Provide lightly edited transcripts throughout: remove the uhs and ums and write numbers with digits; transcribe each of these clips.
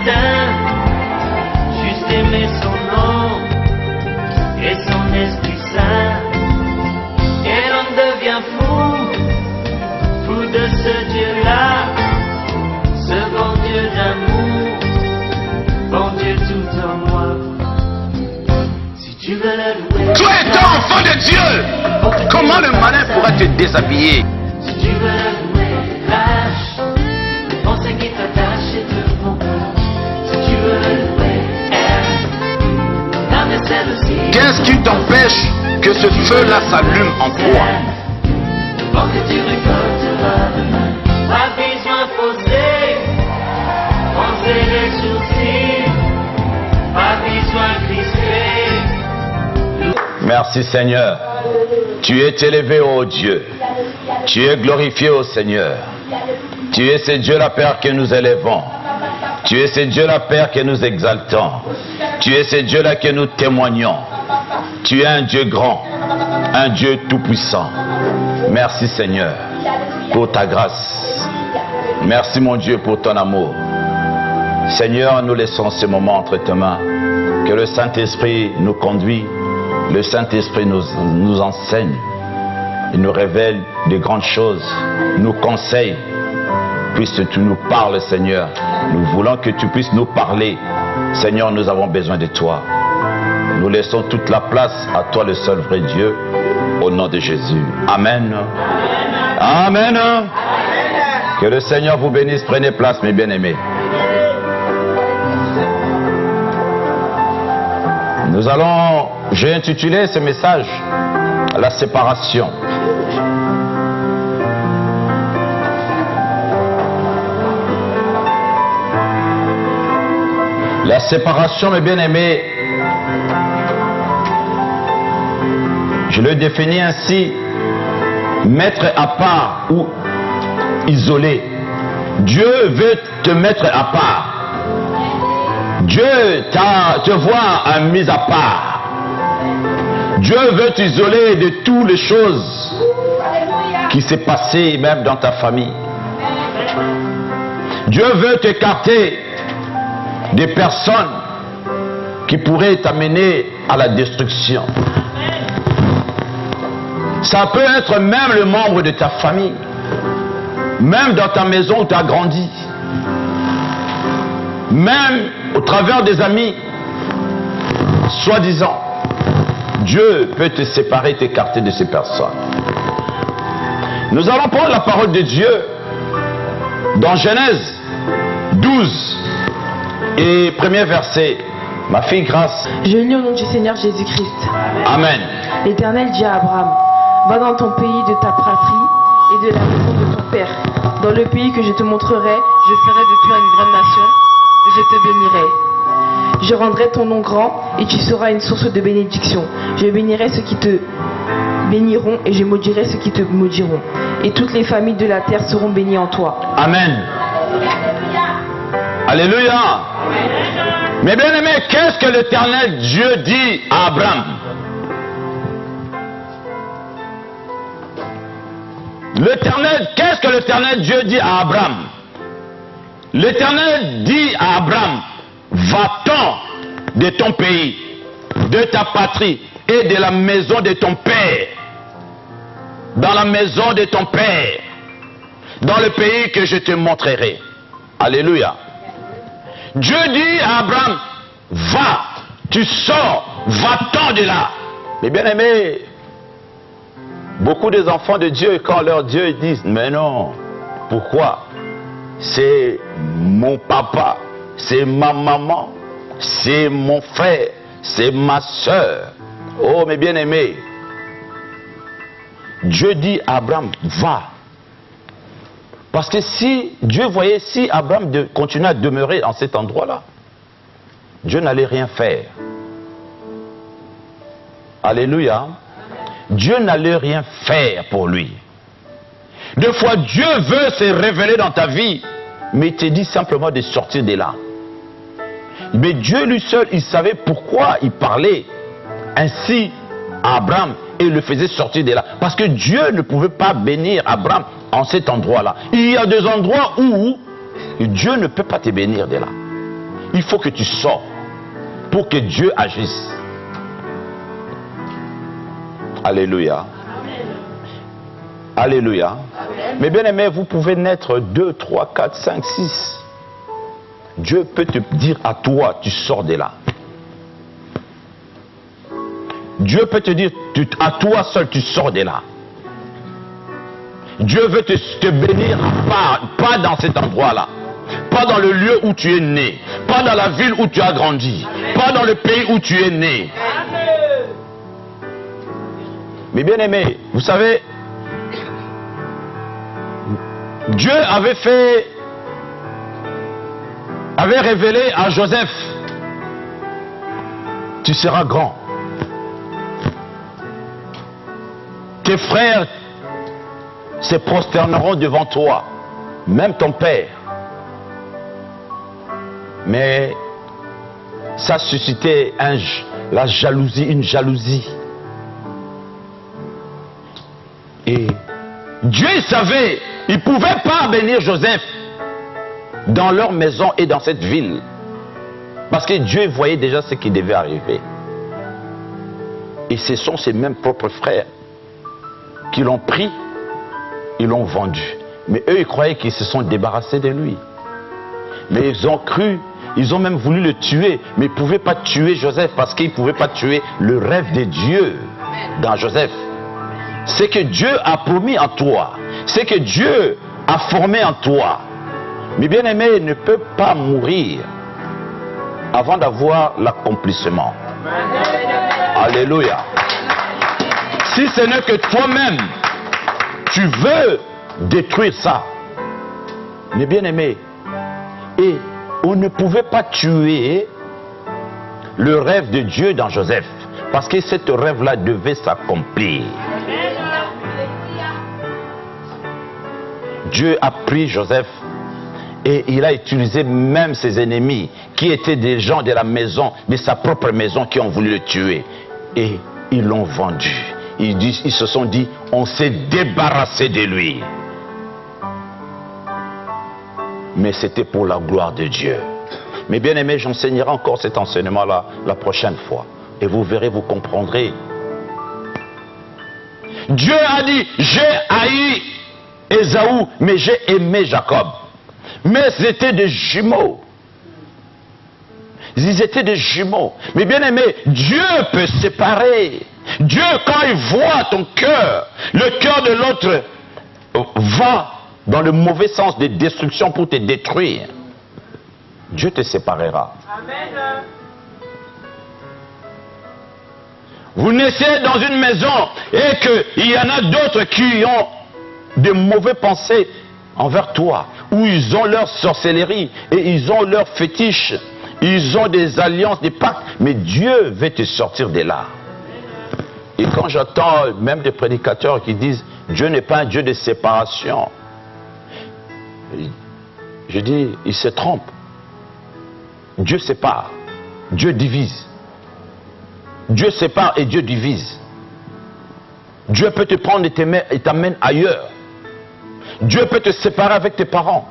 destin, juste aimer son nom et son Esprit Saint. Et l'on devient fou de ce Dieu-là, ce bon Dieu d'amour, bon Dieu tout en moi. Si tu veux le louer, tu es un enfant de Dieu. Comment le malin pourrait te déshabiller? Si tu veux le louer, lâche pensez qui t'attache et te font peur. Si tu veux le louer, aime la vaisselle aussi. Qu'est-ce qui t'empêche que ce feu-là s'allume en toi? Pour que tu récolteras demain. Pas besoin fausser, penser les sourcils, pas besoin crisper. Merci Seigneur. Tu es élevé, ô Dieu. Tu es glorifié, ô Seigneur. Tu es ce Dieu-là, Père, que nous élevons. Tu es ce Dieu-là, Père, que nous exaltons. Tu es ce Dieu-là que nous témoignons. Tu es un Dieu grand, un Dieu tout-puissant. Merci Seigneur pour ta grâce. Merci mon Dieu pour ton amour. Seigneur, nous laissons ce moment entre tes mains. Que le Saint-Esprit nous conduit. Le Saint-Esprit nous enseigne. Il nous révèle de grandes choses. Nous conseille. Puisque tu nous parles, Seigneur. Nous voulons que tu puisses nous parler. Seigneur, nous avons besoin de toi. Nous laissons toute la place à toi, le seul vrai Dieu. Au nom de Jésus. Amen. Amen. Amen. Que le Seigneur vous bénisse. Prenez place, mes bien-aimés. J'ai intitulé ce message La séparation. La séparation, mes bien-aimés, je le définis ainsi, mettre à part ou isolé. Dieu veut te mettre à part. Dieu te voit mis à part. Dieu veut t'isoler de toutes les choses qui s'est passées même dans ta famille. Dieu veut t'écarter des personnes qui pourraient t'amener à la destruction. Ça peut être même le membre de ta famille, même dans ta maison où tu as grandi, même au travers des amis, soi-disant. Dieu peut te séparer, t'écarter de ces personnes. Nous allons prendre la parole de Dieu dans Genèse 12 et premier verset. Ma fille Grâce. Je lis au nom du Seigneur Jésus-Christ. Amen. L'Éternel dit à Abraham, va dans ton pays de ta patrie et de la maison de ton père. Dans le pays que je te montrerai, je ferai de toi une grande nation. Je te bénirai. Je rendrai ton nom grand et tu seras une source de bénédiction. Je bénirai ceux qui te béniront et je maudirai ceux qui te maudiront. Et toutes les familles de la terre seront bénies en toi. Amen. Alléluia. Mais bien aimé, qu'est-ce que l'Éternel Dieu dit à Abraham? Qu'est-ce que l'Éternel Dieu dit à Abraham? L'Éternel dit à Abraham, va-t'en de ton pays, de ta patrie et de la maison de ton père. Dans la maison de ton père, dans le pays que je te montrerai. Alléluia. Dieu dit à Abraham, va, tu sors, va-t'en de là. Mais bien aimé, beaucoup des enfants de Dieu, quand leur Dieu disent, mais non, pourquoi? C'est mon papa, c'est ma maman, c'est mon frère, c'est ma soeur. Oh mes bien-aimés, Dieu dit à Abraham, va. Parce que si Dieu voyait, si Abraham continuait à demeurer en cet endroit-là, Dieu n'allait rien faire. Alléluia. Dieu n'allait rien faire pour lui. Des fois, Dieu veut se révéler dans ta vie, mais il te dit simplement de sortir de là. Mais Dieu lui seul, il savait pourquoi il parlait ainsi à Abraham et le faisait sortir de là. Parce que Dieu ne pouvait pas bénir Abraham en cet endroit-là. Il y a des endroits où Dieu ne peut pas te bénir de là. il faut que tu sors pour que Dieu agisse. Alléluia. Alléluia. Mais bien aimé, vous pouvez naître 2, 3, 4, 5, 6. Dieu peut te dire à toi, tu sors de là. Dieu peut te dire à toi seul, tu sors de là. Dieu veut te bénir pas dans cet endroit-là. Pas dans le lieu où tu es né. Pas dans la ville où tu as grandi. Pas dans le pays où tu es né. Mais bien aimé, vous savez, Dieu avait révélé à Joseph, tu seras grand. Tes frères se prosterneront devant toi, même ton père. Mais ça suscitait la jalousie, une jalousie. Et Dieu savait, il ne pouvait pas bénir Joseph dans leur maison et dans cette ville. Parce que Dieu voyait déjà ce qui devait arriver. Et ce sont ses mêmes propres frères qui l'ont pris, ils l'ont vendu. Mais eux, ils croyaient qu'ils se sont débarrassés de lui. Mais ils ont cru, ils ont même voulu le tuer. Mais ils ne pouvaient pas tuer Joseph parce qu'ils ne pouvaient pas tuer le rêve de Dieu dans Joseph. Ce que Dieu a promis en toi, ce que Dieu a formé en toi. Mais bien aimé, ne peut pas mourir avant d'avoir l'accomplissement. Alléluia. Si ce n'est que toi-même, tu veux détruire ça. Mais bien aimé, et on ne pouvait pas tuer le rêve de Dieu dans Joseph, parce que ce rêve-là devait s'accomplir. Dieu a pris Joseph et il a utilisé même ses ennemis, qui étaient des gens de la maison, de sa propre maison, qui ont voulu le tuer. Et ils l'ont vendu. Ils se sont dit, on s'est débarrassé de lui. Mais c'était pour la gloire de Dieu. Mais bien aimé, j'enseignerai encore cet enseignement-là la prochaine fois. Et vous verrez, vous comprendrez. Dieu a dit, j'ai haï Ésaü, mais j'ai aimé Jacob. Mais c'était des jumeaux. Ils étaient des jumeaux. Mais bien aimé, Dieu peut séparer. Dieu, quand il voit ton cœur, le cœur de l'autre va dans le mauvais sens de destruction pour te détruire. Dieu te séparera. Amen. Vous naissez dans une maison et qu'il y en a d'autres qui ont de mauvaises pensées envers toi, où ils ont leur sorcellerie et ils ont leurs fétiches, ils ont des alliances, des pactes, mais Dieu veut te sortir de là. Et quand j'entends même des prédicateurs qui disent Dieu n'est pas un Dieu de séparation, je dis, ils se trompent. Dieu sépare, Dieu divise. Dieu sépare et Dieu divise. Dieu peut te prendre et t'amène ailleurs. Dieu peut te séparer avec tes parents.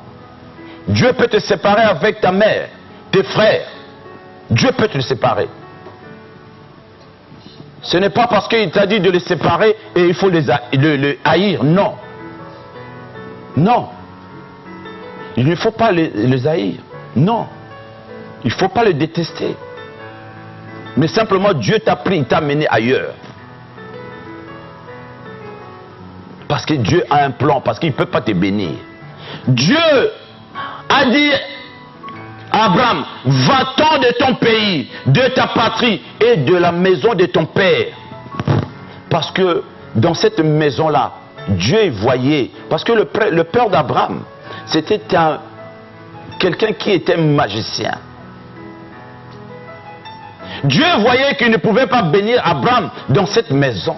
Dieu peut te séparer avec ta mère, tes frères. Dieu peut te séparer. Ce n'est pas parce qu'il t'a dit de les séparer et il faut les haïr. Non. Non. Il ne faut pas les haïr. Non. Il ne faut pas les détester. Mais simplement Dieu t'a pris, il t'a mené ailleurs. Parce que Dieu a un plan, parce qu'il ne peut pas te bénir. Dieu a dit à Abraham, va-t'en de ton pays, de ta patrie et de la maison de ton père. Parce que dans cette maison-là, Dieu voyait, parce que le père d'Abraham, c'était quelqu'un qui était magicien. Dieu voyait qu'il ne pouvait pas bénir Abraham dans cette maison.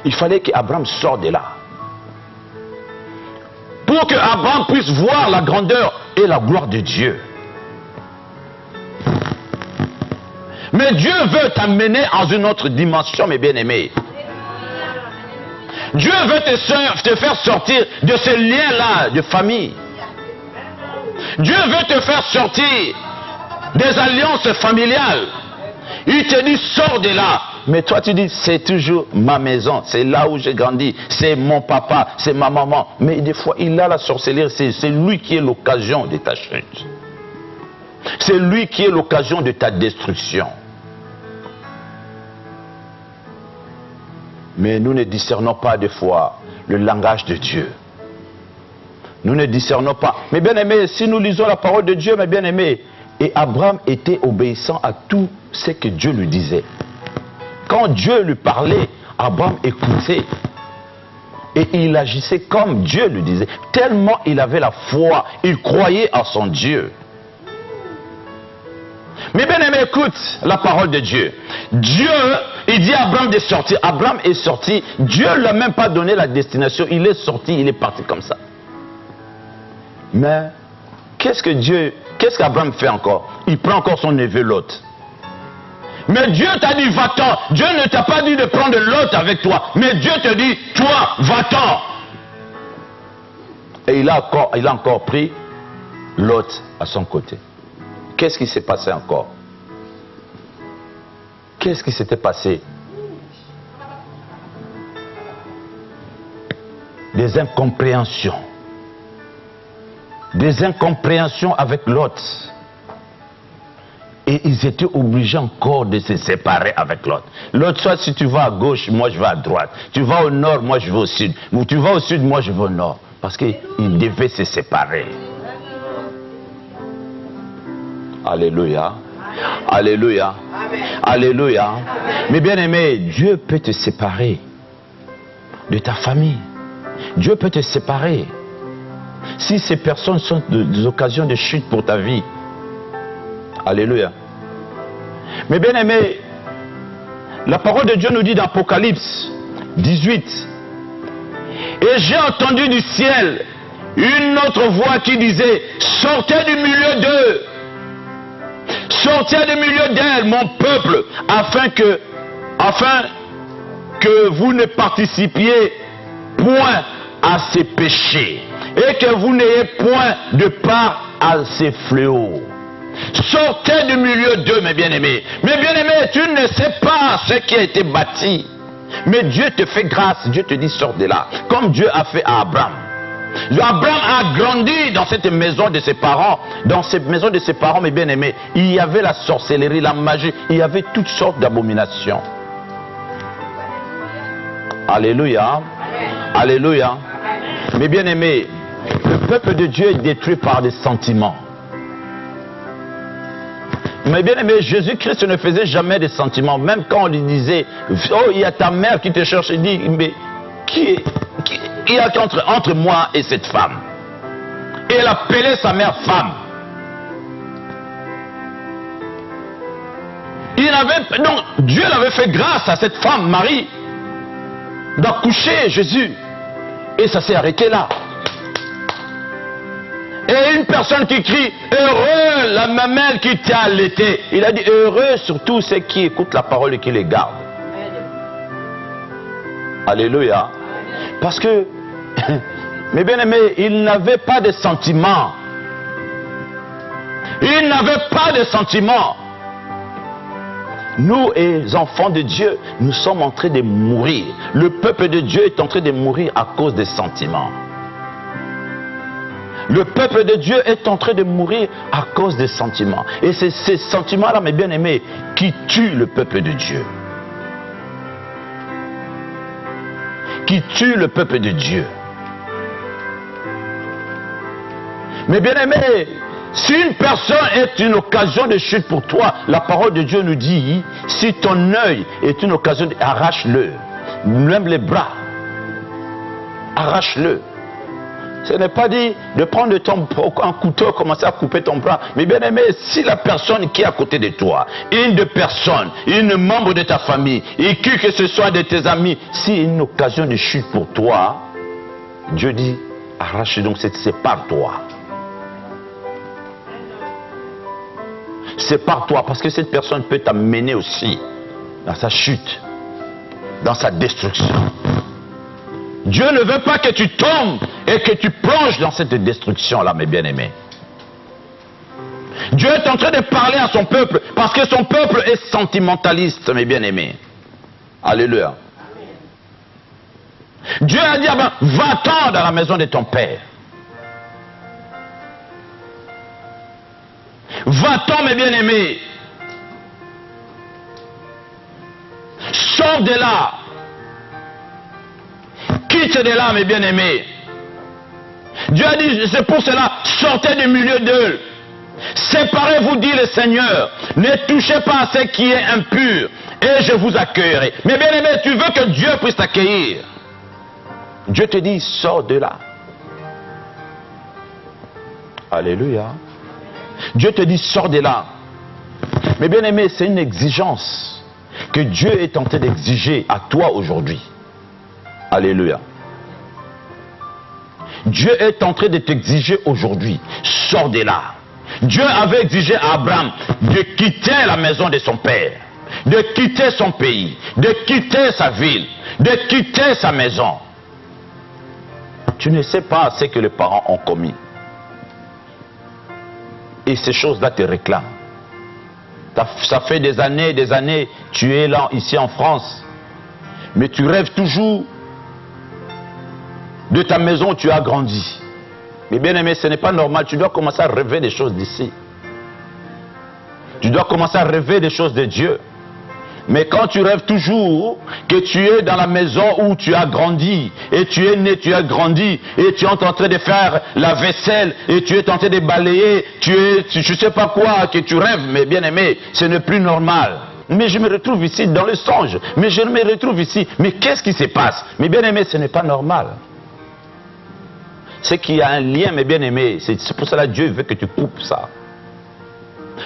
Il fallait qu'Abraham sorte de là. Pour que Abraham puisse voir la grandeur et la gloire de Dieu. Mais Dieu veut t'amener dans une autre dimension, mes bien-aimés. Dieu veut te faire sortir de ce lien-là de famille. Dieu veut te faire sortir des alliances familiales. Il te dit, sors de là. Mais toi, tu dis, c'est toujours ma maison, c'est là où j'ai grandi, c'est mon papa, c'est ma maman. Mais des fois, il a la sorcellerie, c'est lui qui est l'occasion de ta chute. C'est lui qui est l'occasion de ta destruction. Mais nous ne discernons pas des fois le langage de Dieu. Nous ne discernons pas. Mais bien aimé, si nous lisons la parole de Dieu, mais bien aimé, et Abraham était obéissant à tout ce que Dieu lui disait. Quand Dieu lui parlait, Abraham écoutait. Et il agissait comme Dieu lui disait. Tellement il avait la foi, il croyait en son Dieu. Mais bien aimé, écoute la parole de Dieu. Dieu, il dit à Abraham de sortir. Abraham est sorti. Dieu ne lui a même pas donné la destination. Il est sorti, il est parti comme ça. Mais qu'est-ce qu'Abraham fait encore? Il prend encore son neveu Lot. Mais Dieu t'a dit va-t'en. Dieu ne t'a pas dit de prendre Lot avec toi. Mais Dieu te dit, toi, va-t'en. Et il a encore pris Lot à son côté. Qu'est-ce qui s'est passé encore? Qu'est-ce qui s'était passé? Des incompréhensions. Des incompréhensions avec Lot. Et ils étaient obligés encore de se séparer avec l'autre. L'autre, soit si tu vas à gauche, moi je vais à droite. Tu vas au nord, moi je vais au sud. Ou tu vas au sud, moi je vais au nord. Parce qu'ils devaient se séparer. Alléluia. Alléluia. Alléluia. Mais bien aimé, Dieu peut te séparer de ta famille. Dieu peut te séparer. Si ces personnes sont des occasions de chute pour ta vie. Alléluia. Mais bien aimé, la parole de Dieu nous dit dans Apocalypse 18. Et j'ai entendu du ciel une autre voix qui disait, sortez du milieu d'eux. Sortez du milieu d'elle, mon peuple, afin que vous ne participiez point à ces péchés et que vous n'ayez point de part à ces fléaux. Sortez du milieu d'eux, mes bien-aimés. Mes bien-aimés, tu ne sais pas ce qui a été bâti. Mais Dieu te fait grâce. Dieu te dit, sors de là. Comme Dieu a fait à Abraham. Abraham a grandi dans cette maison de ses parents. Dans cette maison de ses parents, mes bien-aimés, il y avait la sorcellerie, la magie. Il y avait toutes sortes d'abominations. Alléluia. Alléluia. Mes bien-aimés, le peuple de Dieu est détruit par des sentiments. Mais bien aimé, Jésus-Christ ne faisait jamais des sentiments. Même quand on lui disait, oh, il y a ta mère qui te cherche, il dit, mais qui y a entre moi et cette femme? Et elle appelait sa mère femme. Donc Dieu l'avait fait grâce à cette femme, Marie, d'accoucher Jésus. Et ça s'est arrêté là. Et une personne qui crie, heureux la mamelle qui t'a allaité. Il a dit, heureux surtout ceux qui écoutent la parole et qui les gardent. Alléluia. Parce que, mes bien-aimés, il n'avait pas de sentiments. Il n'avait pas de sentiments. Nous, les enfants de Dieu, nous sommes en train de mourir. Le peuple de Dieu est en train de mourir à cause des sentiments. Le peuple de Dieu est en train de mourir à cause des sentiments. Et c'est ces sentiments-là, mes bien-aimés, qui tuent le peuple de Dieu. Qui tuent le peuple de Dieu. Mes bien-aimés, si une personne est une occasion de chute pour toi, la parole de Dieu nous dit, si ton œil est une occasion, arrache-le. Même les bras. Arrache-le. Ce n'est pas dit de prendre un couteau, commencer à couper ton bras. Mais bien aimé, si la personne qui est à côté de toi, une membre de ta famille, et qui que ce soit de tes amis, si une occasion de chute pour toi, Dieu dit, arrache donc, sépare-toi. Sépare-toi, parce que cette personne peut t'amener aussi dans sa chute, dans sa destruction. Dieu ne veut pas que tu tombes et que tu plonges dans cette destruction-là, mes bien-aimés. Dieu est en train de parler à son peuple parce que son peuple est sentimentaliste, mes bien-aimés. Alléluia. Dieu a dit, va-t'en dans la maison de ton père. Va-t'en, mes bien-aimés. Sors de là. Quitte de là, mes bien-aimés. Dieu a dit, c'est pour cela, sortez du milieu d'eux. Séparez-vous, dit le Seigneur. Ne touchez pas à ce qui est impur et je vous accueillerai. Mais bien aimé, tu veux que Dieu puisse t'accueillir. Dieu te dit, sors de là. Alléluia. Dieu te dit, sors de là. Mais bien aimé, c'est une exigence que Dieu est en train d'exiger à toi aujourd'hui. Alléluia. Dieu est en train de t'exiger aujourd'hui. Sors de là. Dieu avait exigé à Abraham de quitter la maison de son père, de quitter son pays, de quitter sa ville, de quitter sa maison. Tu ne sais pas ce que les parents ont commis. Et ces choses-là te réclament. Ça fait des années, tu es là, ici en France. Mais tu rêves toujours de ta maison où tu as grandi. Mais bien aimé, ce n'est pas normal. Tu dois commencer à rêver des choses d'ici. Tu dois commencer à rêver des choses de Dieu. Mais quand tu rêves toujours que tu es dans la maison où tu as grandi, et tu es né, tu as grandi, et tu es en train de faire la vaisselle, et tu es en train de balayer, je ne sais pas quoi, que tu rêves, mais bien aimé, ce n'est plus normal. Mais je me retrouve ici dans le songe, mais je me retrouve ici, mais qu'est-ce qui se passe? Mais bien aimé, ce n'est pas normal. C'est qu'il y a un lien, mes bien-aimés. C'est pour cela que Dieu veut que tu coupes ça.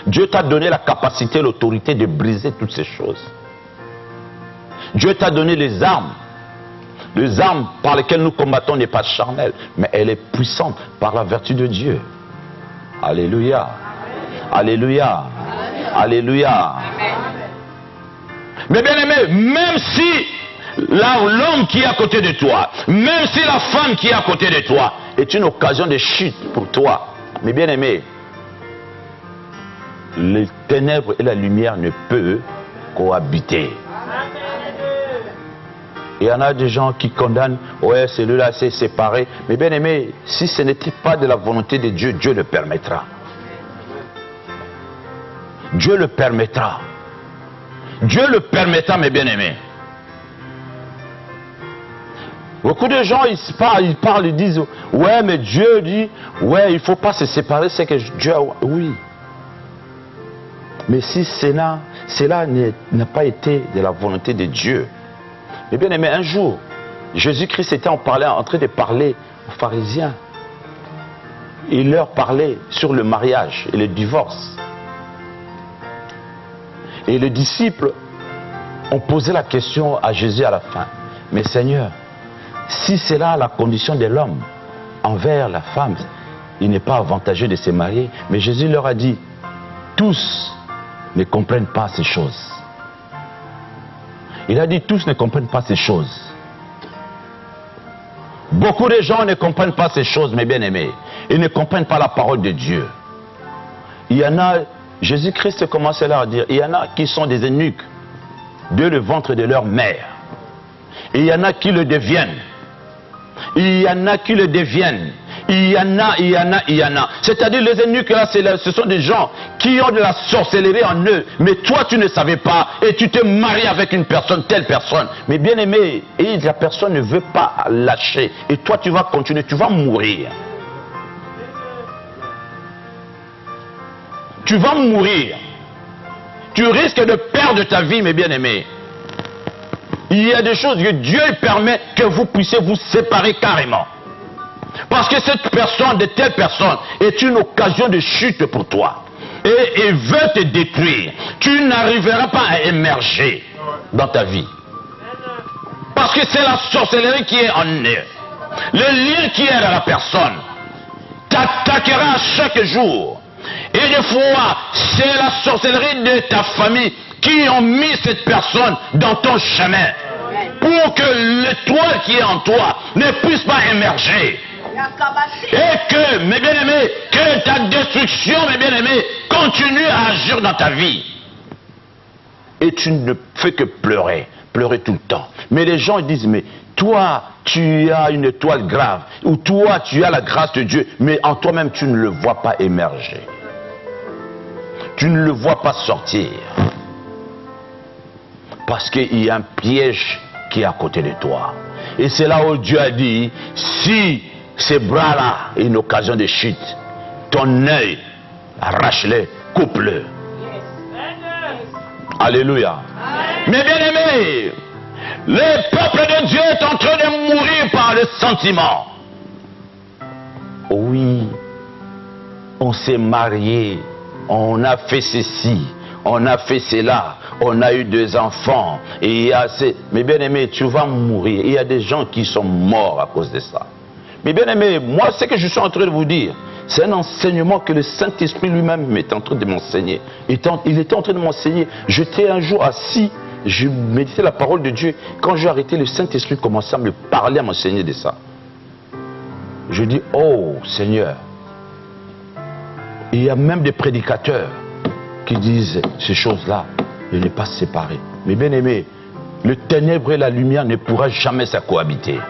Dieu t'a donné la capacité, l'autorité de briser toutes ces choses. Dieu t'a donné les armes. Les armes par lesquelles nous combattons n'est pas charnelle, mais elle est puissante par la vertu de Dieu. Alléluia. Alléluia. Alléluia. Mais bien-aimés, même si l'homme qui est à côté de toi, même si la femme qui est à côté de toi est une occasion de chute pour toi, mais bien aimé, les ténèbres et la lumière ne peuvent cohabiter. Il y en a des gens qui condamnent, ouais, celui-là s'est séparé, mais bien aimé, si ce n'était pas de la volonté de Dieu, Dieu le permettra. Dieu le permettra. Dieu le permettra, mes bien-aimés. Beaucoup de gens, ils parlent, ils disent, ouais, mais Dieu dit, ouais, il ne faut pas se séparer, c'est que Dieu a... Oui. Mais si cela n'a pas été de la volonté de Dieu. Mais bien aimé, un jour, Jésus-Christ était en train de parler aux pharisiens. Il leur parlait sur le mariage et le divorce. Et les disciples ont posé la question à Jésus à la fin. Mais Seigneur, si c'est là la condition de l'homme envers la femme, il n'est pas avantageux de se marier. Mais Jésus leur a dit, tous ne comprennent pas ces choses. Il a dit, tous ne comprennent pas ces choses. Beaucoup de gens ne comprennent pas ces choses, mes bien-aimés. Ils ne comprennent pas la parole de Dieu. Il y en a, Jésus-Christ commençait là à dire, il y en a qui sont des eunuques de le ventre de leur mère. Et il y en a qui le deviennent. Il y en a qui le deviennent. Il y en a. C'est-à-dire les eunuques là, ce sont des gens qui ont de la sorcellerie en eux. Mais toi tu ne savais pas et tu te maries avec une personne, telle personne. Mais bien aimé, et la personne ne veut pas lâcher. Et toi tu vas continuer, tu vas mourir. Tu vas mourir. Tu risques de perdre ta vie, mes bien-aimés. Il y a des choses que Dieu permet que vous puissiez vous séparer carrément. Parce que cette personne, de telle personne, est une occasion de chute pour toi. Et il veut te détruire. Tu n'arriveras pas à émerger dans ta vie. Parce que c'est la sorcellerie qui est en eux. Le lien qui est dans la personne t'attaquera chaque jour. Et des fois, c'est la sorcellerie de ta famille qui ont mis cette personne dans ton chemin. Pour que l'étoile qui est en toi ne puisse pas émerger. Et que, mes bien-aimés, que ta destruction, mes bien-aimés, continue à agir dans ta vie. Et tu ne fais que pleurer, pleurer tout le temps. Mais les gens disent, mais toi, tu as une étoile grave, ou toi, tu as la grâce de Dieu, mais en toi-même, tu ne le vois pas émerger. Tu ne le vois pas sortir. Parce qu'il y a un piège qui est à côté de toi. Et c'est là où Dieu a dit, si ces bras-là est une occasion de chute, ton œil, arrache-le, coupe-le. Alléluia. Mais bien aimé, le peuple de Dieu est en train de mourir par le sentiment. Oui, on s'est marié, on a fait ceci, on a fait cela, on a eu 2 enfants. Et il y a mais bien aimé, tu vas mourir. Il y a des gens qui sont morts à cause de ça. Mais bien aimé, moi ce que je suis en train de vous dire, c'est un enseignement que le Saint-Esprit lui-même est en train de m'enseigner. Il était en train de m'enseigner. J'étais un jour assis, je méditais la parole de Dieu. Quand j'ai arrêté, le Saint-Esprit commençait à me parler, à m'enseigner de ça. Je dis, oh Seigneur, il y a même des prédicateurs qui disent ces choses-là, de ne pas se séparer. Mais bien aimé, le ténèbre et la lumière ne pourra jamais se cohabiter.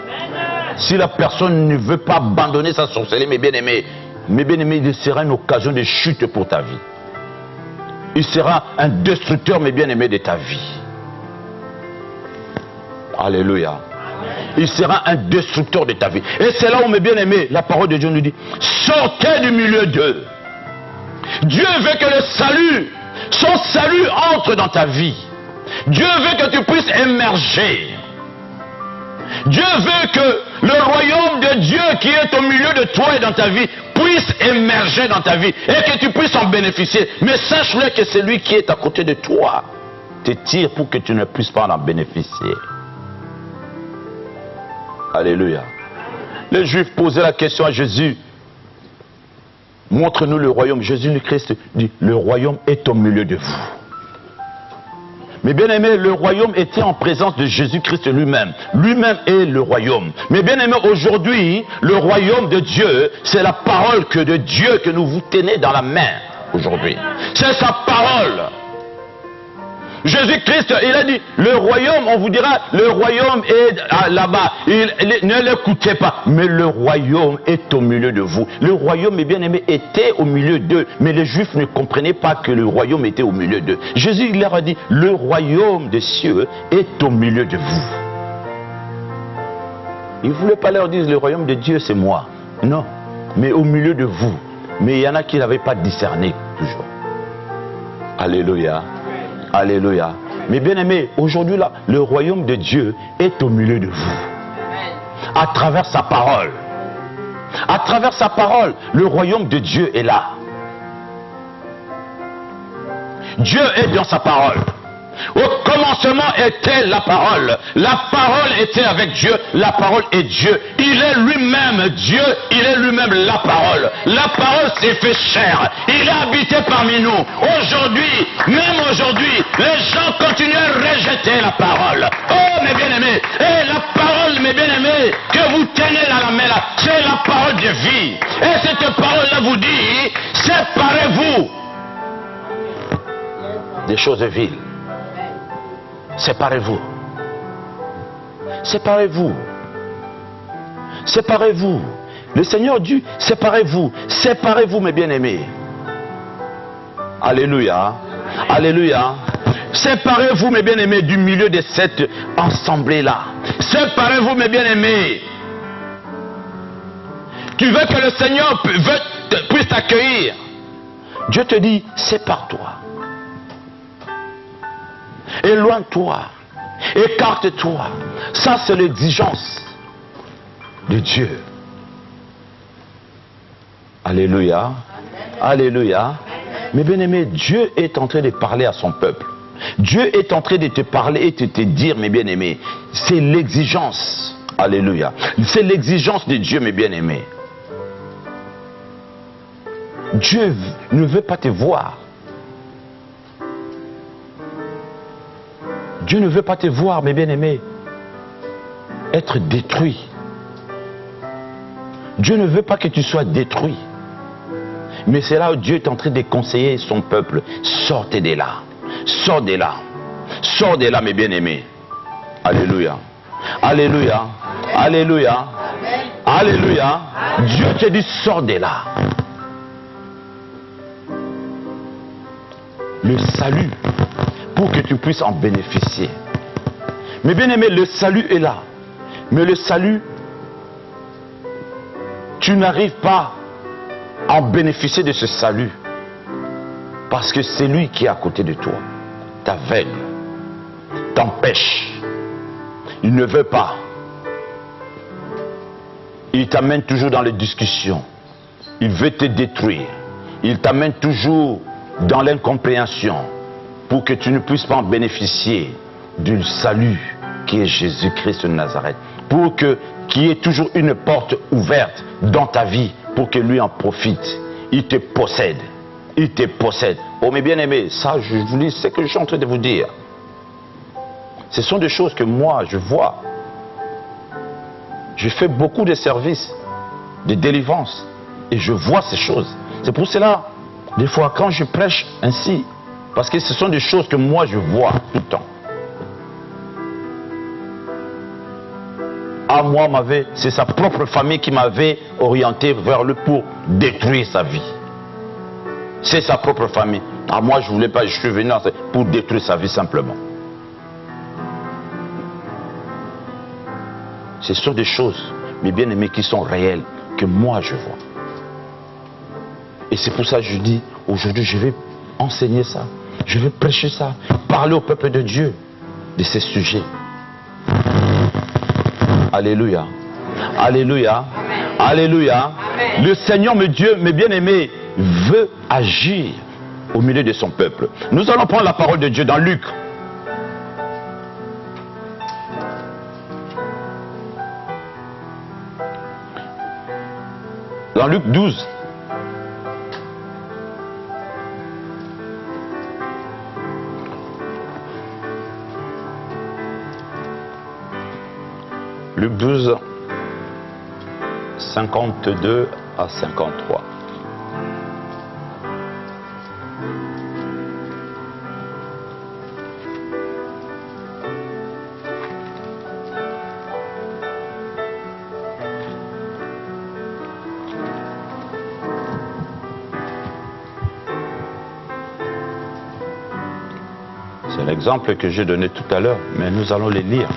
Si la personne ne veut pas abandonner sa sorcellerie, mes bien-aimés, il sera une occasion de chute pour ta vie. Il sera un destructeur, mes bien-aimés, de ta vie. Alléluia. Il sera un destructeur de ta vie. Et c'est là où, mes bien-aimés, la parole de Dieu nous dit, sortez du milieu d'eux. Dieu veut que le salut, son salut entre dans ta vie. Dieu veut que tu puisses émerger. Dieu veut que le royaume de Dieu qui est au milieu de toi et dans ta vie puisse émerger dans ta vie et que tu puisses en bénéficier. Mais sache-le que celui qui est à côté de toi te tire pour que tu ne puisses pas en bénéficier. Alléluia. Les Juifs posaient la question à Jésus. Montre-nous le royaume. Jésus le Christ dit, le royaume est au milieu de vous. Mais bien aimé, le royaume était en présence de Jésus-Christ lui-même. Lui-même est le royaume. Mais bien aimé, aujourd'hui, le royaume de Dieu, c'est la parole de Dieu que nous vous tenez dans la main aujourd'hui. C'est sa parole. Jésus-Christ, il a dit, le royaume, on vous dira, le royaume est là-bas. Ne l'écoutez pas. Mais le royaume est au milieu de vous. Le royaume, mes bien-aimés, était au milieu d'eux. Mais les Juifs ne comprenaient pas que le royaume était au milieu d'eux. Jésus il leur a dit, le royaume des cieux est au milieu de vous. Il ne voulait pas leur dire, le royaume de Dieu, c'est moi. Non, mais au milieu de vous. Mais il y en a qui n'avaient pas discerné toujours. Alléluia. Alléluia. Mais bien aimé, aujourd'hui là, le royaume de Dieu est au milieu de vous. À travers sa parole. À travers sa parole, le royaume de Dieu est là. Dieu est dans sa parole. Au commencement était la parole. La parole était avec Dieu. La parole est Dieu. Il est lui-même Dieu. Il est lui-même la parole. La parole s'est fait chair. Il a habité parmi nous. Aujourd'hui, même aujourd'hui, les gens continuent à rejeter la parole. Oh mes bien-aimés. Et la parole, mes bien-aimés, que vous tenez dans la main là, c'est la parole de vie. Et cette parole-là vous dit, séparez-vous des choses viles. Séparez-vous. Séparez-vous. Séparez-vous. Le Seigneur dit, séparez-vous. Séparez-vous, mes bien-aimés. Alléluia. Alléluia. Séparez-vous, mes bien-aimés, du milieu de cette assemblée-là. Séparez-vous, mes bien-aimés. Tu veux que le Seigneur puisse t'accueillir. Dieu te dit, sépare-toi. Éloigne-toi, écarte-toi. Ça, c'est l'exigence de Dieu. Alléluia. Alléluia. Mais bien aimé, Dieu est en train de parler à son peuple. Dieu est en train de te parler et de te dire, mes bien-aimés, c'est l'exigence. Alléluia. C'est l'exigence de Dieu, mes bien-aimés. Dieu ne veut pas te voir. Dieu ne veut pas te voir, mes bien-aimés, être détruit. Dieu ne veut pas que tu sois détruit. Mais c'est là où Dieu est en train de conseiller son peuple. Sortez de là. Sors de là. Sors de là, mes bien-aimés. Alléluia. Alléluia. Alléluia. Alléluia. Dieu te dit, sors de là. Le salut, pour que tu puisses en bénéficier. Mais bien aimé, le salut est là. Mais le salut, tu n'arrives pas à en bénéficier de ce salut. Parce que c'est lui qui est à côté de toi. T'aveugle, t'empêche. Il ne veut pas. Il t'amène toujours dans les discussions. Il veut te détruire. Il t'amène toujours dans l'incompréhension pour que tu ne puisses pas en bénéficier du salut qui est Jésus-Christ de Nazareth. Pour qu'il y ait toujours une porte ouverte dans ta vie pour que lui en profite. Il te possède. Il te possède. Oh mes bien-aimés, ça je vous dis, c'est ce que je suis en train de vous dire. Ce sont des choses que moi je vois. Je fais beaucoup de services, de délivrance, et je vois ces choses. C'est pour cela, des fois, quand je prêche ainsi, parce que ce sont des choses que moi je vois tout le temps. À moi, c'est sa propre famille qui m'avait orienté vers lui pour détruire sa vie. C'est sa propre famille. À moi, je ne voulais pas, je suis venu pour détruire sa vie simplement. Ce sont des choses, mes bien-aimés, qui sont réelles, que moi je vois. Et c'est pour ça que je dis, aujourd'hui je vais enseigner ça. Je vais prêcher ça, parler au peuple de Dieu de ces sujets. Alléluia. Alléluia. Amen. Alléluia. Amen. Le Seigneur, mes Dieu, mes bien-aimés, veut agir au milieu de son peuple. Nous allons prendre la parole de Dieu dans Luc. Dans Luc 12. Luc 12, 52 à 53. C'est l'exemple que j'ai donné tout à l'heure, mais nous allons les lire.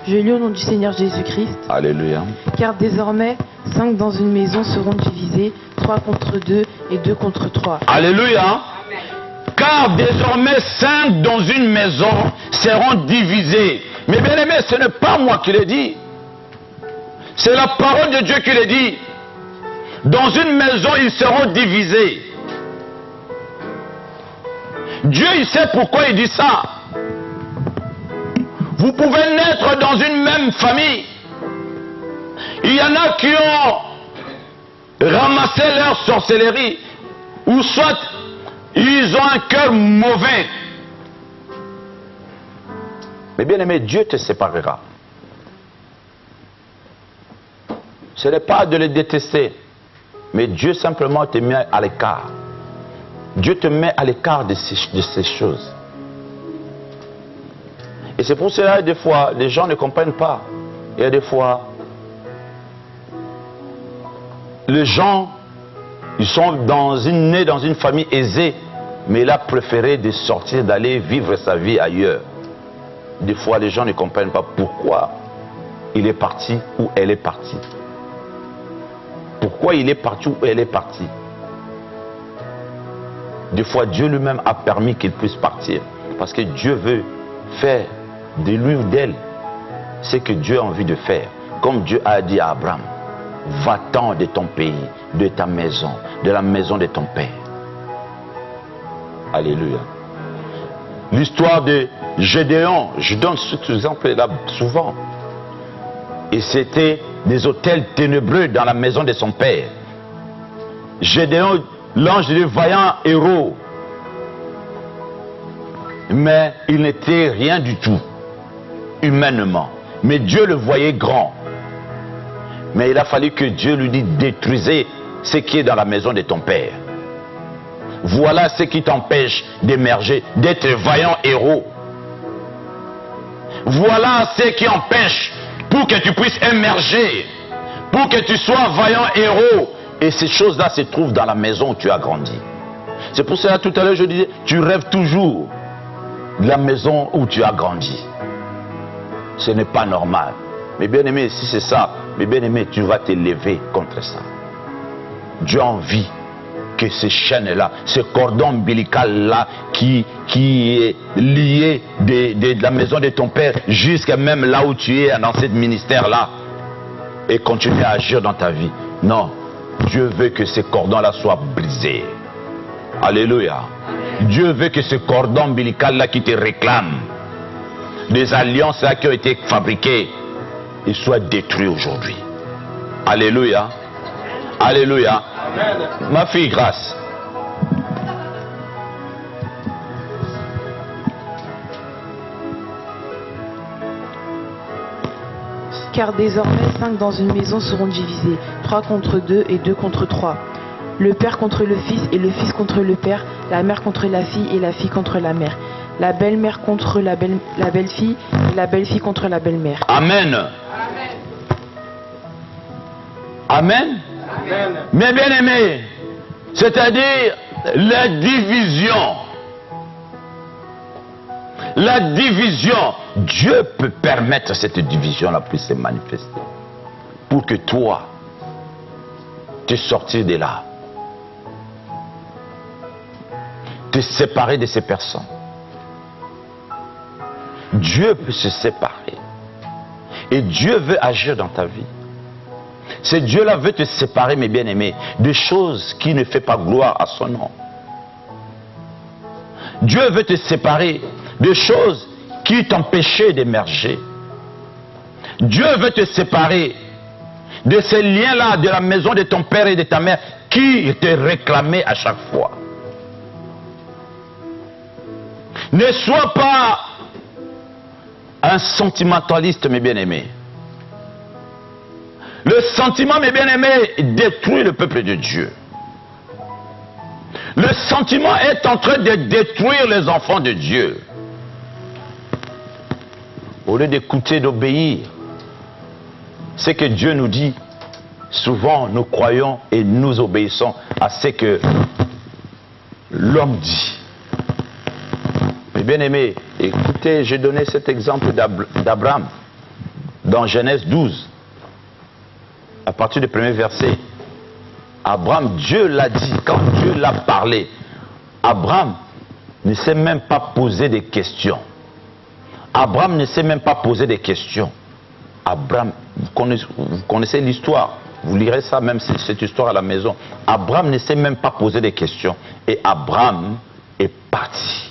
Je lis au nom du Seigneur Jésus-Christ. Alléluia. Car désormais, 5 dans une maison seront divisés, 3 contre 2 et 2 contre 3. Alléluia. Car désormais 5 dans une maison seront divisés. Mais bien aimé, ce n'est pas moi qui l'ai dit. C'est la parole de Dieu qui l'ai dit. Dans une maison, ils seront divisés. Dieu, il sait pourquoi il dit ça. Vous pouvez naître dans une même famille. Il y en a qui ont ramassé leur sorcellerie. Ou soit ils ont un cœur mauvais. Mais bien aimé, Dieu te séparera. Ce n'est pas de les détester. Mais Dieu simplement te met à l'écart. Dieu te met à l'écart de ces choses. Et c'est pour cela que des fois, les gens ne comprennent pas. Il y a des fois, les gens, ils sont nés dans une famille aisée, mais il a préféré de sortir, d'aller vivre sa vie ailleurs. Des fois, les gens ne comprennent pas pourquoi il est parti ou elle est partie. Pourquoi il est parti ou elle est partie. Des fois, Dieu lui-même a permis qu'il puisse partir. Parce que Dieu veut faire de lui ou d'elle ce que Dieu a envie de faire. Comme Dieu a dit à Abraham, va-t'en de ton pays, de ta maison, de la maison de ton père. Alléluia. L'histoire de Gédéon, je donne cet exemple-là souvent. Et c'était des hôtels ténébreux dans la maison de son père. Gédéon, l'ange du vaillant héros. Mais il n'était rien du tout, humainement. Mais Dieu le voyait grand. Mais il a fallu que Dieu lui dise, détruisez ce qui est dans la maison de ton père. Voilà ce qui t'empêche d'émerger, d'être vaillant héros. Voilà ce qui empêche pour que tu puisses émerger, pour que tu sois vaillant héros. Et ces choses-là se trouvent dans la maison où tu as grandi. C'est pour cela tout à l'heure je disais, tu rêves toujours de la maison où tu as grandi. Ce n'est pas normal. Mais bien aimé, si c'est ça, mais bien aimé, tu vas t'élever contre ça. Dieu a envie que ces chaînes-là, ce cordon ombilical-là qui est lié de la maison de ton père jusqu'à même là où tu es dans ce ministère-là et continuer à agir dans ta vie. Non, Dieu veut que ce cordon-là soit brisé. Alléluia. Dieu veut que ce cordon ombilical-là qui te réclame, des alliances-là qui ont été fabriquées, ils soient détruits aujourd'hui. Alléluia. Alléluia. Amen. Ma fille, grâce. Car désormais 5 dans une maison seront divisés, 3 contre 2 et 2 contre 3. Le père contre le fils et le fils contre le père, la mère contre la fille et la fille contre la mère, la belle-mère contre la belle-fille et la belle-fille contre la belle-mère. Amen. Amen. Amen. Mais bien aimé, c'est-à-dire la division. La division, Dieu peut permettre cette division-là puisse se manifester. Pour que toi, tu sortir de là. Te séparer de ces personnes. Dieu peut se séparer. Et Dieu veut agir dans ta vie. Ce Dieu-là veut te séparer, mes bien-aimés, de choses qui ne font pas gloire à son nom. Dieu veut te séparer de choses qui t'empêchaient d'émerger. Dieu veut te séparer de ces liens-là de la maison de ton père et de ta mère qui te réclamaient à chaque fois. Ne sois pas un sentimentaliste, mes bien-aimés. Le sentiment, mes bien-aimés, détruit le peuple de Dieu. Le sentiment est en train de détruire les enfants de Dieu. Au lieu d'écouter, d'obéir, ce que Dieu nous dit, souvent nous croyons et nous obéissons à ce que l'homme dit. Mais bien aimé, écoutez, j'ai donné cet exemple d'Abraham dans Genèse 12. À partir du premier verset, Abraham, Dieu l'a dit, quand Dieu l'a parlé, Abraham ne s'est même pas posé des questions. Abraham ne s'est même pas posé des questions. Abraham, vous connaissez l'histoire, vous lirez ça même, cette histoire à la maison. Abraham ne s'est même pas posé des questions. Et Abraham est parti.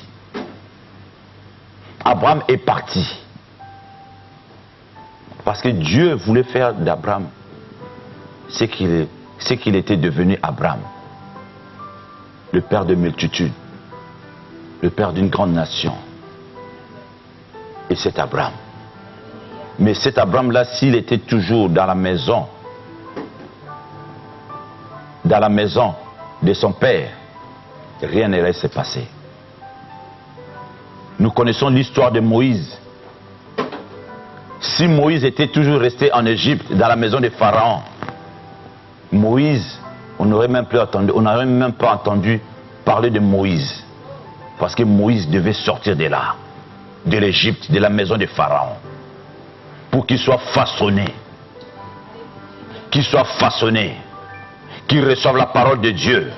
Abraham est parti. Parce que Dieu voulait faire d'Abraham ce qu'il était devenu Abraham. Le père de multitudes. Le père d'une grande nation. Et c'est Abraham. Mais cet Abraham-là, s'il était toujours dans la maison de son père, rien n'allait se passer. Nous connaissons l'histoire de Moïse. Si Moïse était toujours resté en Égypte, dans la maison de Pharaon, Moïse, on n'aurait même pas entendu parler de Moïse. Parce que Moïse devait sortir de là, de l'Égypte, de la maison de Pharaon, pour qu'il soit façonné. Qu'il soit façonné. Qu'il reçoive la parole de Dieu.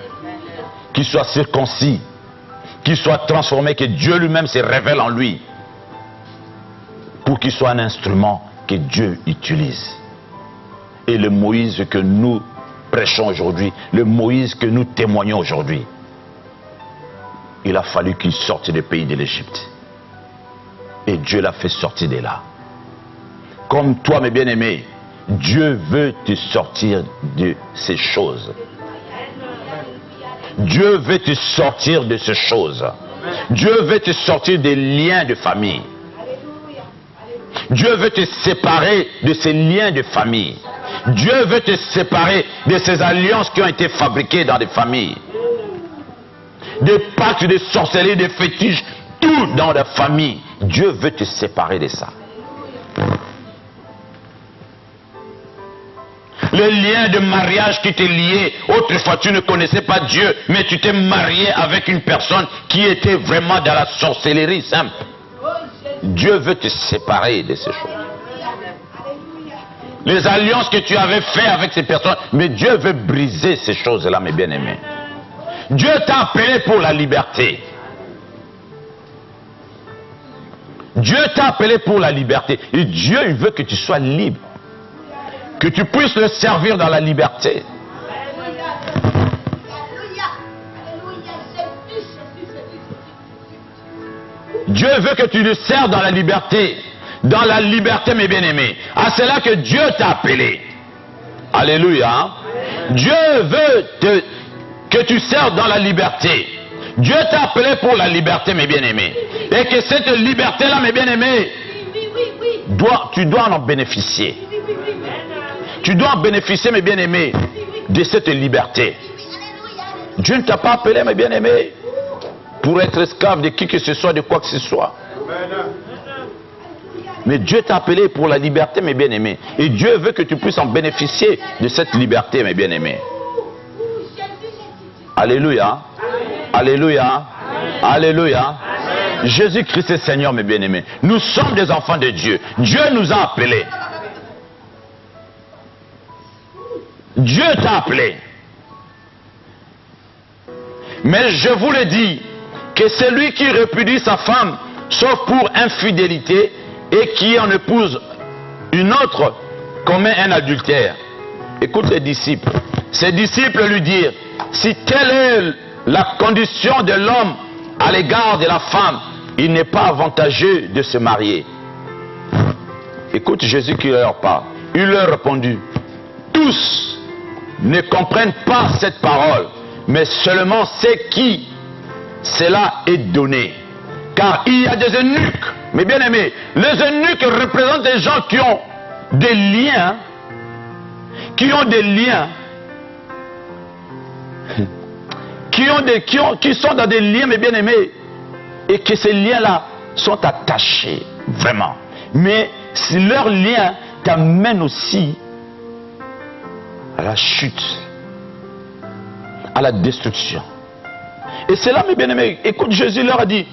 Qu'il soit circoncis. Qu'il soit transformé, que Dieu lui-même se révèle en lui. Pour qu'il soit un instrument que Dieu utilise. Et le Moïse que nous prêchons aujourd'hui, le Moïse que nous témoignons aujourd'hui, il a fallu qu'il sorte du pays de l'Égypte. Et Dieu l'a fait sortir de là. Comme toi, mes bien-aimés, Dieu veut te sortir de ces choses. Dieu veut te sortir de ces choses. Dieu veut te sortir des liens de famille. Dieu veut te séparer de ces liens de famille. Dieu veut te séparer de ces alliances qui ont été fabriquées dans des familles. Des pactes de sorcellerie, des fétiches, tout dans la famille. Dieu veut te séparer de ça. Le lien de mariage qui t'est lié, autrefois tu ne connaissais pas Dieu, mais tu t'es marié avec une personne qui était vraiment dans la sorcellerie simple. Dieu veut te séparer de ces choses. Les alliances que tu avais faites avec ces personnes, mais Dieu veut briser ces choses-là, mes bien-aimés. Dieu t'a appelé pour la liberté. Dieu t'a appelé pour la liberté. Et Dieu, il veut que tu sois libre. Que tu puisses le servir dans la liberté. Dieu veut que tu le serves dans la liberté. Dans la liberté, mes bien-aimés. Ah, c'est là que Dieu t'a appelé. Alléluia. Dieu veut que tu serves dans la liberté. Dieu t'a appelé pour la liberté, mes bien-aimés. Et que cette liberté-là, mes bien-aimés, tu dois en bénéficier. Tu dois en bénéficier, mes bien-aimés, de cette liberté. Dieu ne t'a pas appelé, mes bien-aimés, pour être esclave de qui que ce soit, de quoi que ce soit. Mais Dieu t'a appelé pour la liberté, mes bien-aimés. Et Dieu veut que tu puisses en bénéficier de cette liberté, mes bien-aimés. Alléluia. Alléluia. Alléluia. Jésus-Christ est Seigneur, mes bien-aimés. Nous sommes des enfants de Dieu. Dieu nous a appelés. Dieu t'a appelé. Mais je vous le dis, que celui qui répudie sa femme, sauf pour infidélité, et qui en épouse une autre, commet un adultère. Écoute les disciples. Ses disciples lui dirent, si telle est la condition de l'homme à l'égard de la femme, il n'est pas avantageux de se marier. Écoute Jésus qui leur parle. Il leur répondit, tous ne comprennent pas cette parole, mais seulement ceux qui cela est donné. Car il y a des eunuques, mes bien-aimés, les eunuques représentent des gens qui ont des liens, qui sont dans des liens, mes bien-aimés, et que ces liens-là sont attachés, vraiment. Mais si leurs liens t'amènent aussi à la chute, à la destruction. Et c'est là, mes bien-aimés, écoute, Jésus leur a dit,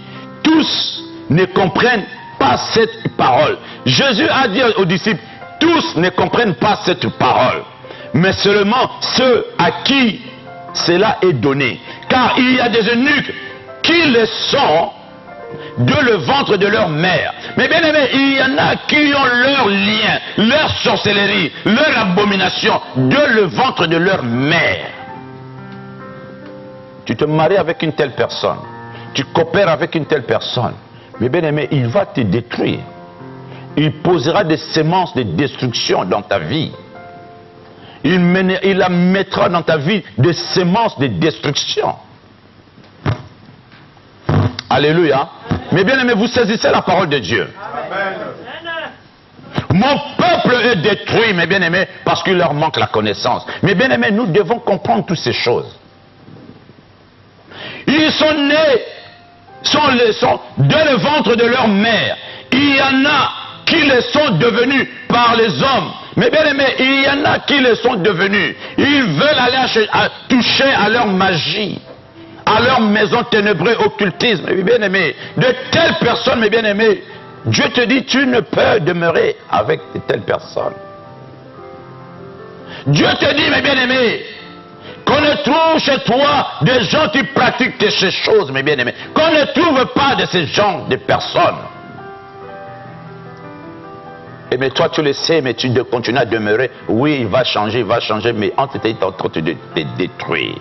tous ne comprennent pas cette parole. Jésus a dit aux disciples, tous ne comprennent pas cette parole, mais seulement ceux à qui cela est donné. Car il y a des eunuques qui le sont de le ventre de leur mère. Mais bien aimé, il y en a qui ont leur lien, leur sorcellerie, leur abomination de le ventre de leur mère. Tu te maries avec une telle personne, tu coopères avec une telle personne, mais bien aimé, il va te détruire. Il posera des semences de destruction dans ta vie. Il la mettra dans ta vie des semences de destruction. Alléluia. Mais bien aimé, vous saisissez la parole de Dieu. Mon peuple est détruit, mes bien aimés, parce qu'il leur manque la connaissance. Mais bien aimé, nous devons comprendre toutes ces choses. Ils sont nés, sont de le ventre de leur mère. Il y en a qui le sont devenus par les hommes. Mais bien aimé, il y en a qui le sont devenus. Ils veulent aller toucher à leur magie, à leur maison ténébreux occultisme. Mais bien aimé, de telles personnes, mes bien aimés, Dieu te dit, tu ne peux demeurer avec de telles personnes. Dieu te dit, mes bien aimés, qu'on ne trouve chez toi des gens qui pratiquent ces choses, mes bien aimés. Qu'on ne trouve pas de ces gens, de personnes. Et mais toi tu le sais, mais tu continues à demeurer. Oui, il va changer, mais en fait il est en train de te détruire.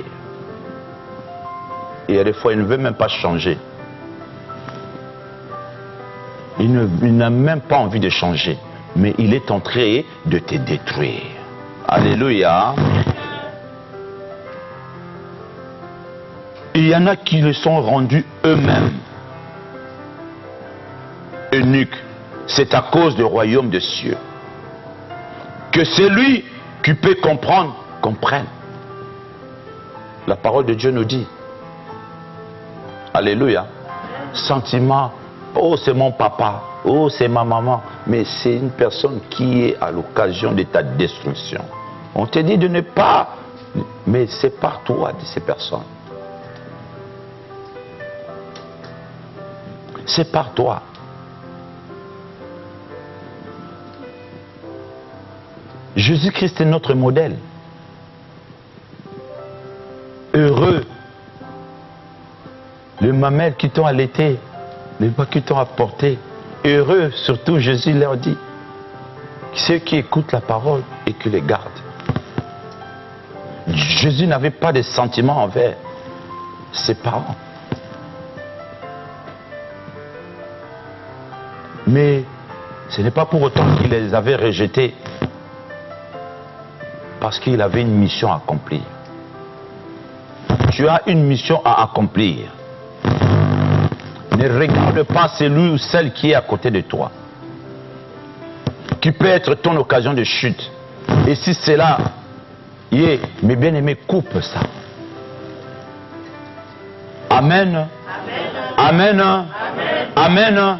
Et il y a des fois, il ne veut même pas changer. Il n'a même pas envie de changer, mais il est en train de te détruire. Alléluia. Il y en a qui le sont rendus eux-mêmes eunuques. C'est à cause du royaume des cieux que celui qui peut comprendre, comprenne. La parole de Dieu nous dit. Alléluia. Sentiment, oh c'est mon papa, oh c'est ma maman, mais c'est une personne qui est à l'occasion de ta destruction. On te dit de ne pas, mais sépare-toi de ces personnes. Sépare-toi. Jésus-Christ est notre modèle. Heureux les mamelles qui t'ont allaité, les bas qui t'ont apporté. Heureux, surtout Jésus leur dit, ceux qui écoutent la parole et qui les gardent. Jésus n'avait pas de sentiments envers ses parents. Mais ce n'est pas pour autant qu'il les avait rejetés, parce qu'il avait une mission à accomplir. Tu as une mission à accomplir. Ne regarde pas celui ou celle qui est à côté de toi, qui peut être ton occasion de chute. Et si cela y est, mes bien-aimés, coupe ça. Amen. Amen. Amen. Amen. Amen.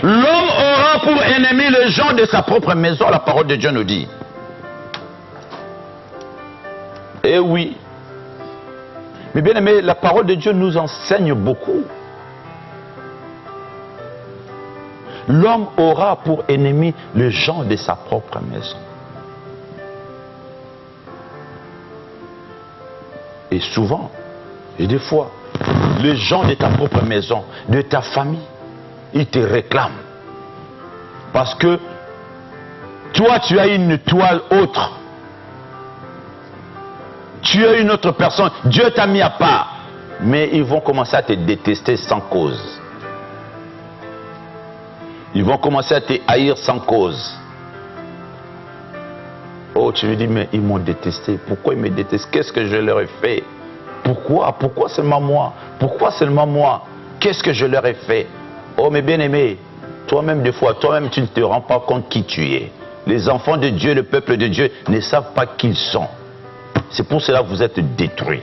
L'homme aura pour ennemi les gens de sa propre maison, la parole de Dieu nous dit. Eh oui. Mais bien aimé, la parole de Dieu nous enseigne beaucoup. L'homme aura pour ennemi les gens de sa propre maison. Et souvent, et des fois, les gens de ta propre maison, de ta famille, ils te réclament. Parce que toi, tu as une toile autre. Tu es une autre personne. Dieu t'a mis à part. Mais ils vont commencer à te détester sans cause. Ils vont commencer à te haïr sans cause. Oh, tu me dis, mais ils m'ont détesté. Pourquoi ils me détestent? Qu'est-ce que je leur ai fait? Pourquoi? Pourquoi seulement moi? Pourquoi seulement moi? Qu'est-ce que je leur ai fait? Oh, mes bien-aimés, toi-même, des fois, toi-même, tu ne te rends pas compte qui tu es. Les enfants de Dieu, le peuple de Dieu, ne savent pas qui ils sont. C'est pour cela que vous êtes détruits.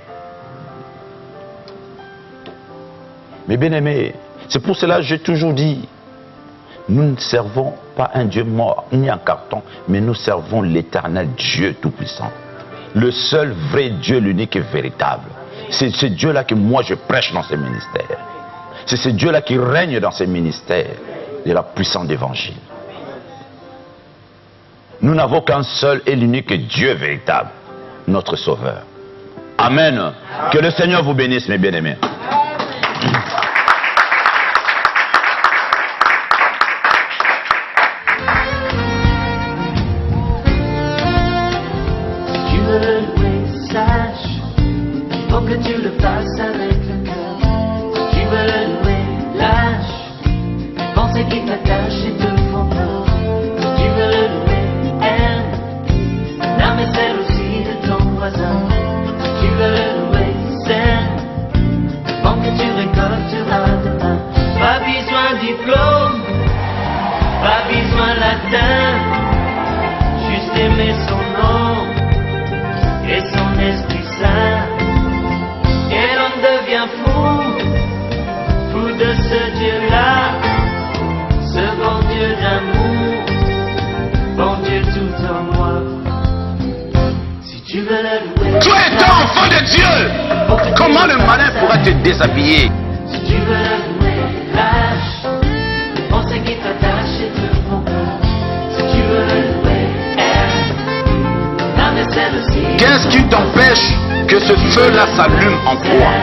Mes bien-aimés, c'est pour cela que j'ai toujours dit, nous ne servons pas un Dieu mort, ni un carton, mais nous servons l'éternel Dieu Tout-Puissant. Le seul vrai Dieu, l'unique et véritable. C'est ce Dieu-là que moi je prêche dans ces ministères. C'est ce Dieu-là qui règne dans ces ministères de la puissance d'évangile. Nous n'avons qu'un seul et l'unique Dieu véritable, notre Sauveur. Amen. Que le Seigneur vous bénisse, mes bien-aimés. Que tu le fasses avec le cœur. Si tu veux le louer, lâche pensées qui t'attachent et te font peur. Si tu veux le louer, aime l'âme et celle aussi de ton voisin. Si tu veux le louer, sème bon que tu récolteras demain. Pas besoin de diplôme, pas besoin latin, juste aimer son nom et son Esprit Saint. Devient fou de ce Dieu-là, ce bon Dieu d'amour, bon Dieu tout en moi. Si tu veux le louer, tu es un enfant de Dieu. Comment le malin pourra te déshabiller? Si tu veux le louer, lâche pensées qui t'attachent et te font peur. Si tu veux le louer, aime l'âme et celle aussi. Qu'est-ce qui t'empêche que ce feu-là s'allume en toi?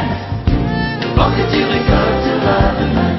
Bon que tu récolteras demain.